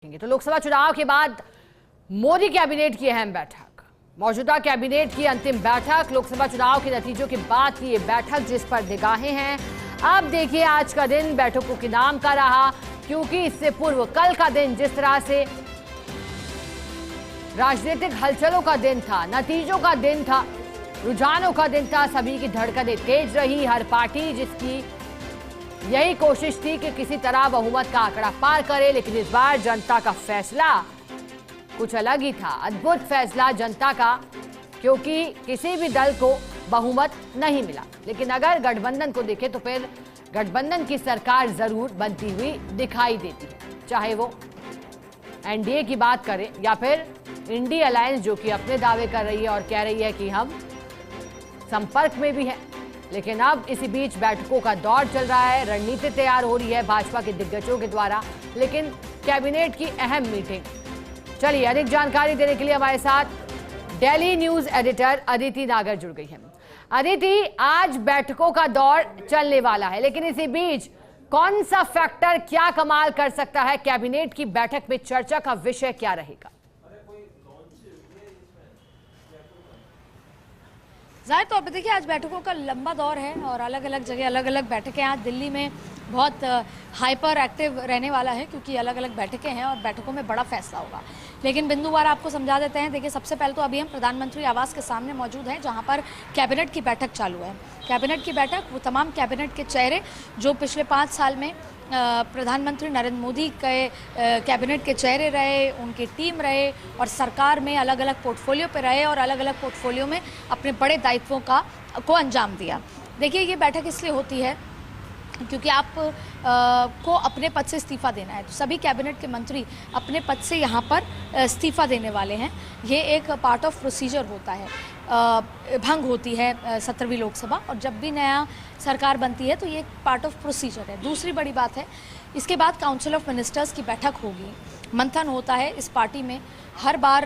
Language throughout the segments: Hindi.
तो लोकसभा चुनाव के बाद मोदी कैबिनेट की अहम बैठक, मौजूदा कैबिनेट की अंतिम बैठक, लोकसभा चुनाव के नतीजों के बाद की ये बैठक जिस पर निगाहें हैं। अब देखिए आज का दिन बैठकों के नाम का रहा, क्योंकि इससे पूर्व कल का दिन जिस तरह से राजनीतिक हलचलों का दिन था, नतीजों का दिन था, रुझानों का दिन था, सभी की धड़कनें तेज रही। हर पार्टी जिसकी यही कोशिश थी कि किसी तरह बहुमत का आंकड़ा पार करे, लेकिन इस बार जनता का फैसला कुछ अलग ही था। अद्भुत फैसला जनता का, क्योंकि किसी भी दल को बहुमत नहीं मिला। लेकिन अगर गठबंधन को देखें तो फिर गठबंधन की सरकार जरूर बनती हुई दिखाई देती है, चाहे वो एनडीए की बात करें या फिर इंडी अलायंस, जो कि अपने दावे कर रही है और कह रही है कि हम संपर्क में भी हैं। लेकिन अब इसी बीच बैठकों का दौर चल रहा है, रणनीति तैयार हो रही है भाजपा के दिग्गजों के द्वारा। लेकिन कैबिनेट की अहम मीटिंग, चलिए अधिक जानकारी देने के लिए हमारे साथ दिल्ली न्यूज एडिटर अदिति नागर जुड़ गई हैं। अदिति, आज बैठकों का दौर चलने वाला है, लेकिन इसी बीच कौन सा फैक्टर क्या कमाल कर सकता है? कैबिनेट की बैठक में चर्चा का विषय क्या रहेगा? जाहिर तौर पर देखिए आज बैठकों का लंबा दौर है और अलग अलग जगह अलग अलग बैठकें। आज दिल्ली में बहुत हाइपर एक्टिव रहने वाला है, क्योंकि अलग अलग बैठकें हैं और बैठकों में बड़ा फैसला होगा। लेकिन बिंदुवार आपको समझा देते हैं। देखिए सबसे पहले तो अभी हम प्रधानमंत्री आवास के सामने मौजूद हैं, जहां पर कैबिनेट की बैठक चालू है। कैबिनेट की बैठक, वो तमाम कैबिनेट के चेहरे जो पिछले 5 साल में प्रधानमंत्री नरेंद्र मोदी के कैबिनेट के चेहरे रहे, उनकी टीम रहे और सरकार में अलग अलग पोर्टफोलियो पे रहे और अलग अलग पोर्टफोलियो में अपने बड़े दायित्वों को अंजाम दिया। देखिए ये बैठक इसलिए होती है क्योंकि आप को अपने पद से इस्तीफा देना है, तो सभी कैबिनेट के मंत्री अपने पद से यहाँ पर इस्तीफा देने वाले हैं। ये एक पार्ट ऑफ प्रोसीजर होता है, भंग होती है 17वीं लोकसभा, और जब भी नया सरकार बनती है तो ये पार्ट ऑफ प्रोसीजर है। दूसरी बड़ी बात है, इसके बाद काउंसिल ऑफ मिनिस्टर्स की बैठक होगी, मंथन होता है इस पार्टी में। हर बार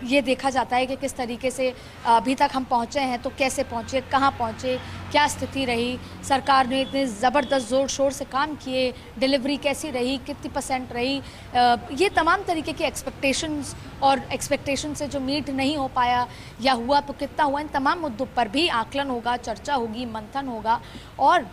ये देखा जाता है कि किस तरीके से अभी तक हम पहुँचे हैं, तो कैसे पहुँचे, कहाँ पहुँचे, क्या स्थिति रही, सरकार ने इतने ज़बरदस्त ज़ोर शोर से काम किए, डिलीवरी कैसी रही, कितनी % रही, ये तमाम तरीके की एक्सपेक्टेशंस और एक्सपेक्टेशन से जो मीट नहीं हो पाया या हुआ तो कितना हुआ, इन तमाम मुद्दों पर भी आकलन होगा, चर्चा होगी, मंथन होगा। और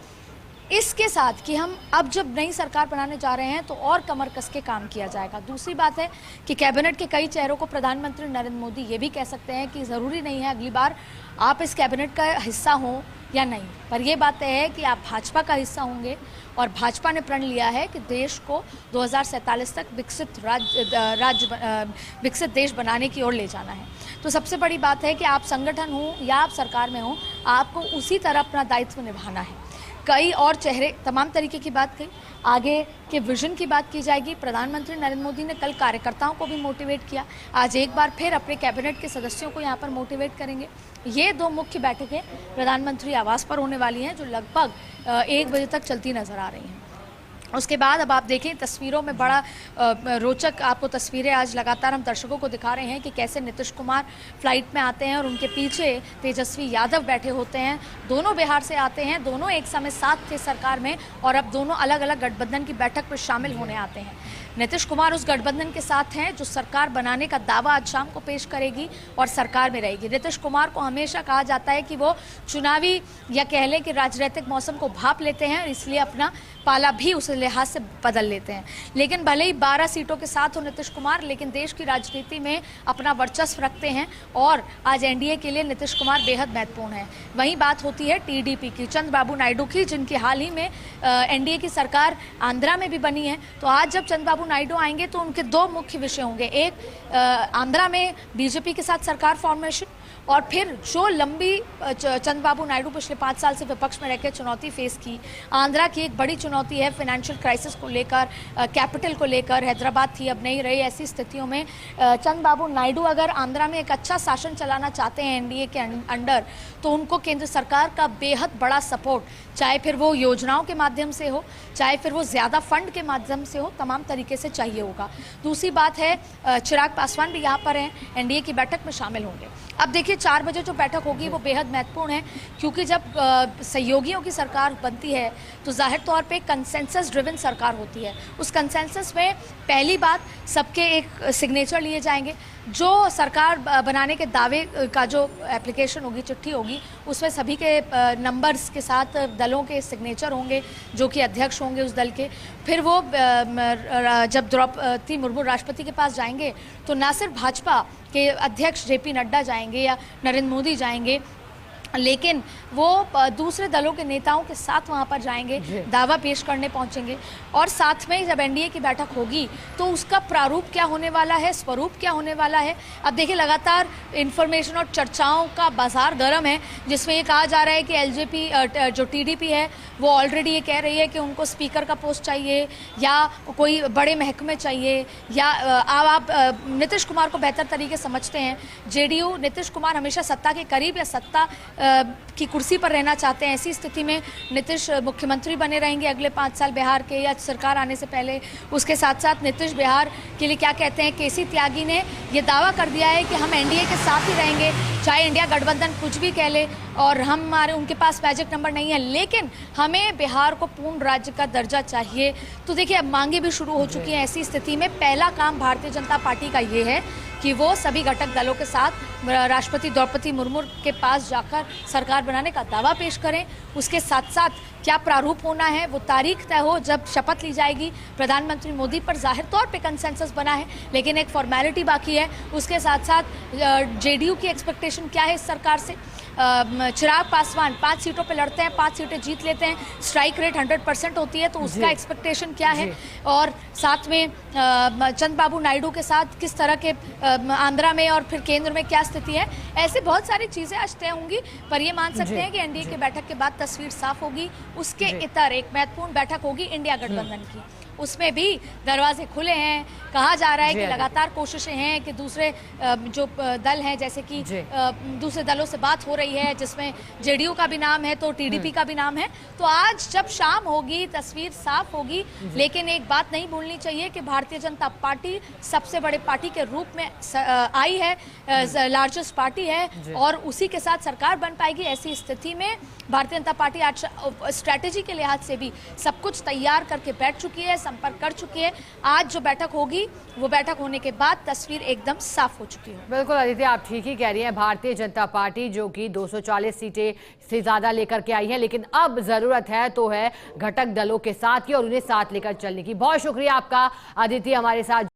इसके साथ कि हम अब जब नई सरकार बनाने जा रहे हैं तो और कमर कस के काम किया जाएगा। दूसरी बात है कि कैबिनेट के कई चेहरों को प्रधानमंत्री नरेंद्र मोदी ये भी कह सकते हैं कि ज़रूरी नहीं है अगली बार आप इस कैबिनेट का हिस्सा हों या नहीं, पर यह बात है कि आप भाजपा का हिस्सा होंगे। और भाजपा ने प्रण लिया है कि देश को 2047 तक विकसित देश बनाने की ओर ले जाना है। तो सबसे बड़ी बात है कि आप संगठन हो या आप सरकार में हो, आपको उसी तरह अपना दायित्व निभाना है। कई और चेहरे, तमाम तरीके की बात कही, आगे के विजन की बात की जाएगी। प्रधानमंत्री नरेंद्र मोदी ने कल कार्यकर्ताओं को भी मोटिवेट किया, आज एक बार फिर अपने कैबिनेट के सदस्यों को यहाँ पर मोटिवेट करेंगे। ये 2 मुख्य बैठकें प्रधानमंत्री आवास पर होने वाली हैं, जो लगभग 1 बजे तक चलती नजर आ रही हैं। उसके बाद अब आप देखें तस्वीरों में बड़ा रोचक आपको तस्वीरें आज लगातार हम दर्शकों को दिखा रहे हैं कि कैसे नीतीश कुमार फ्लाइट में आते हैं और उनके पीछे तेजस्वी यादव बैठे होते हैं। दोनों बिहार से आते हैं, दोनों एक समय साथ थे सरकार में और अब दोनों अलग अलग गठबंधन की बैठक पर शामिल होने आते हैं। नीतीश कुमार उस गठबंधन के साथ हैं जो सरकार बनाने का दावा आज शाम को पेश करेगी और सरकार में रहेगी। नीतीश कुमार को हमेशा कहा जाता है कि वो चुनावी या कह लें कि राजनीतिक मौसम को भांप लेते हैं और इसलिए अपना पाला भी उस लिहाज से बदल लेते हैं। लेकिन भले ही 12 सीटों के साथ हो नीतीश कुमार, लेकिन देश की राजनीति में अपना वर्चस्व रखते हैं और आज एनडीए के लिए नीतीश कुमार बेहद महत्वपूर्ण है। वहीं बात होती है टीडीपी की, चंद्रबाबू नायडू की, जिनकी हाल ही में एनडीए की सरकार आंध्रा में भी बनी है। तो आज जब चंद्रबाबू नायडू आएंगे तो उनके 2 मुख्य विषय होंगे, एक आंध्रा में बीजेपी के साथ सरकार फॉर्मेशन, और फिर जो लंबी चंद्रबाबू नायडू पिछले 5 साल से विपक्ष में रहकर चुनौती फेस की, आंध्रा की एक बड़ी चुनौती है फाइनेंशियल क्राइसिस को लेकर, कैपिटल को लेकर, हैदराबाद थी अब नहीं रही। ऐसी स्थितियों में चंद्रबाबू नायडू अगर आंध्रा में एक अच्छा शासन चलाना चाहते हैं एनडीए के अंडर, तो उनको केंद्र सरकार का बेहद बड़ा सपोर्ट, चाहे फिर वो योजनाओं के माध्यम से हो, चाहे फिर वो ज़्यादा फंड के माध्यम से हो, तमाम तरीके से चाहिए होगा। दूसरी बात है चिराग पासवान भी यहाँ पर हैं, एनडीए की बैठक में शामिल होंगे। अब देखिए 4 बजे जो बैठक होगी वो बेहद महत्वपूर्ण है, क्योंकि जब सहयोगियों की सरकार बनती है तो जाहिर तौर पे कंसेंसस ड्रिवन सरकार होती है। उस कंसेंसस में पहली बात सबके एक सिग्नेचर लिए जाएंगे। जो सरकार बनाने के दावे का जो एप्लीकेशन होगी, चिट्ठी होगी, उसमें सभी के नंबर्स के साथ दलों के सिग्नेचर होंगे, जो कि अध्यक्ष होंगे उस दल के। फिर वो जब द्रौपदी मुर्मू राष्ट्रपति के पास जाएंगे तो ना सिर्फ भाजपा के अध्यक्ष जेपी नड्डा जाएंगे या नरेंद्र मोदी जाएंगे, लेकिन वो दूसरे दलों के नेताओं के साथ वहाँ पर जाएंगे, दावा पेश करने पहुँचेंगे। और साथ में जब एनडीए की बैठक होगी तो उसका प्रारूप क्या होने वाला है, स्वरूप क्या होने वाला है। अब देखिए लगातार इन्फॉर्मेशन और चर्चाओं का बाजार गर्म है, जिसमें ये कहा जा रहा है कि एलजेपी जो टीडीपी है वो ऑलरेडी ये कह रही है कि उनको स्पीकर का पोस्ट चाहिए या कोई बड़े महकमे चाहिए, या आप नीतीश कुमार को बेहतर तरीके समझते हैं। जेडीयू नीतीश कुमार हमेशा सत्ता के करीब या सत्ता की कुर्सी पर रहना चाहते हैं। ऐसी स्थिति में नीतीश मुख्यमंत्री बने रहेंगे अगले 5 साल बिहार के, या सरकार आने से पहले। उसके साथ साथ नीतीश बिहार के लिए क्या कहते हैं, केसी त्यागी ने यह दावा कर दिया है कि हम एनडीए के साथ ही रहेंगे, चाहे इंडिया गठबंधन कुछ भी कह ले, और हमारे उनके पास मैजिक नंबर नहीं है, लेकिन हमें बिहार को पूर्ण राज्य का दर्जा चाहिए। तो देखिए अब मांगे भी शुरू हो चुकी हैं। ऐसी स्थिति में पहला काम भारतीय जनता पार्टी का ये है कि वो सभी घटक दलों के साथ राष्ट्रपति द्रौपदी मुर्मू के पास जाकर सरकार बनाने का दावा पेश करें। उसके साथ साथ क्या प्रारूप होना है वो तारीख तय हो जब शपथ ली जाएगी प्रधानमंत्री मोदी पर। जाहिर तौर पे कंसेंसस बना है, लेकिन एक फॉर्मेलिटी बाकी है। उसके साथ साथ जेडीयू की एक्सपेक्टेशन क्या है इस सरकार से। चिराग पासवान 5 सीटों पे लड़ते हैं, 5 सीटें जीत लेते हैं, स्ट्राइक रेट 100% होती है, तो उसका एक्सपेक्टेशन क्या है। और साथ में चंद्रबाबू नायडू के साथ किस तरह के आंध्रा में और फिर केंद्र में क्या स्थिति है। ऐसे बहुत सारी चीज़ें आज तय होंगी, पर ये मान सकते हैं कि एनडीए की बैठक के बाद तस्वीर साफ होगी। उसके इतर एक महत्वपूर्ण बैठक होगी इंडिया गठबंधन की, उसमें भी दरवाजे खुले हैं। कहा जा रहा है कि लगातार कोशिशें हैं कि दूसरे जो दल हैं, जैसे कि दूसरे दलों से बात हो रही है, जिसमें जेडीयू का भी नाम है तो टीडीपी का भी नाम है। तो आज जब शाम होगी तस्वीर साफ होगी, लेकिन एक बात नहीं भूलनी चाहिए कि भारतीय जनता पार्टी सबसे बड़े पार्टी के रूप में आई है, लार्जेस्ट पार्टी है, और उसी के साथ सरकार बन पाएगी। ऐसी स्थिति में भारतीय जनता पार्टी आज स्ट्रैटेजी के लिहाज से भी सब कुछ तैयार करके बैठ चुकी है, संपर्क कर चुकी है। आज जो बैठक होगी वो बैठक होने के बाद तस्वीर एकदम साफ हो चुकी है। बिल्कुल आदित्य, आप ठीक ही कह रही हैं। भारतीय जनता पार्टी जो कि 240 सीटें से ज्यादा लेकर के आई है, लेकिन अब जरूरत है तो है घटक दलों के साथ की और उन्हें साथ लेकर चलने की। बहुत शुक्रिया आपका आदित्य हमारे साथ